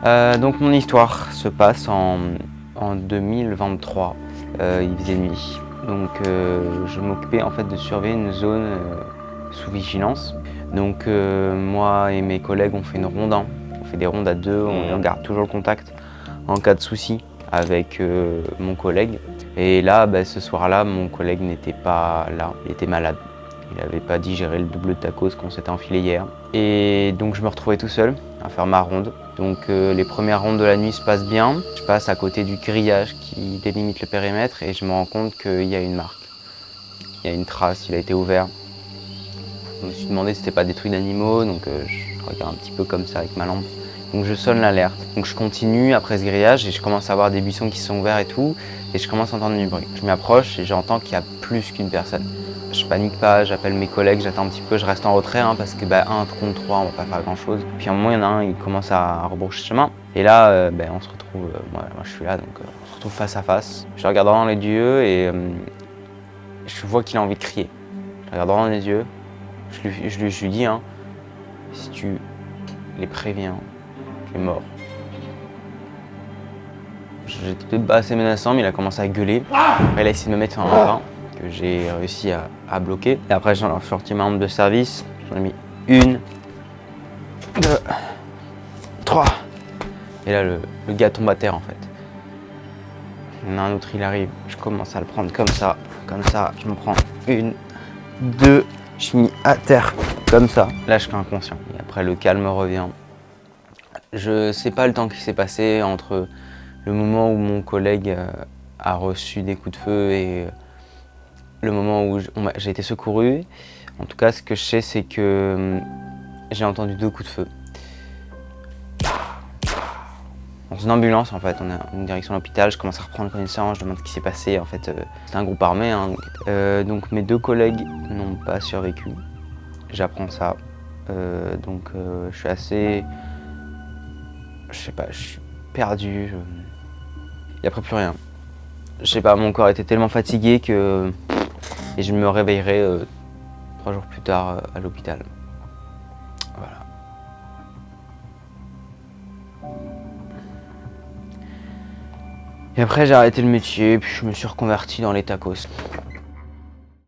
Donc mon histoire se passe en 2023, il faisait nuit. Donc je m'occupais en fait de surveiller une zone sous vigilance. Donc moi et mes collègues on fait une ronde, hein. On fait des rondes à deux, on garde toujours le contact en cas de souci avec mon collègue. Et là, ce soir-là, mon collègue n'était pas là, il était malade. Il n'avait pas digéré le double tacos qu'on s'était enfilé hier. Et donc je me retrouvais tout seul à faire ma ronde. Donc les premières rondes de la nuit se passent bien. Je passe à côté du grillage qui délimite le périmètre et je me rends compte qu'il y a une marque. Il y a une trace, il a été ouvert. Je me suis demandé si c'était pas des trucs d'animaux, donc je regarde un petit peu comme ça avec ma lampe. Donc je sonne l'alerte. Donc je continue après ce grillage et je commence à voir des buissons qui sont ouverts et tout. Et je commence à entendre du bruit. Je m'approche et j'entends qu'il y a plus qu'une personne. Je panique pas, j'appelle mes collègues, j'attends un petit peu, je reste en retrait parce que 1 contre 3, on va pas faire grand chose. Puis à un moment, il y en a un, il commence à rebrousser chemin. Et là, on se retrouve, moi je suis là, donc on se retrouve face à face. Je le regarde dans les yeux et je vois qu'il a envie de crier. Je le regarde dans les yeux, je lui dis, si tu les préviens, tu es mort. J'étais pas assez menaçant, mais il a commencé à gueuler. Après, il a essayé de me mettre un pain que j'ai réussi à bloquer. Et après, j'en ai sorti ma arme de service. J'en ai mis 1, 2, 3. Et là, le gars tombe à terre en fait. Il y en a un autre, il arrive. Je commence à le prendre comme ça. Je me prends 1, 2. Je suis mis à terre comme ça. Là, je suis inconscient. Et après, le calme revient. Je sais pas le temps qui s'est passé entre le moment où mon collègue a reçu des coups de feu et le moment où j'ai été secouru. En tout cas, ce que je sais, c'est que j'ai entendu 2 coups de feu. Dans une ambulance, en fait, on a une direction à l'hôpital, je commence à reprendre connaissance, je demande ce qui s'est passé. En fait, c'était un groupe armé, donc mes 2 collègues n'ont pas survécu. J'apprends ça. Je suis assez... Je sais pas, je suis perdu. Il n'y a après plus rien. Je sais pas, mon corps était tellement fatigué que... Et je me réveillerai 3 jours plus tard à l'hôpital. Voilà. Et après j'ai arrêté le métier, puis je me suis reconverti dans les tacos.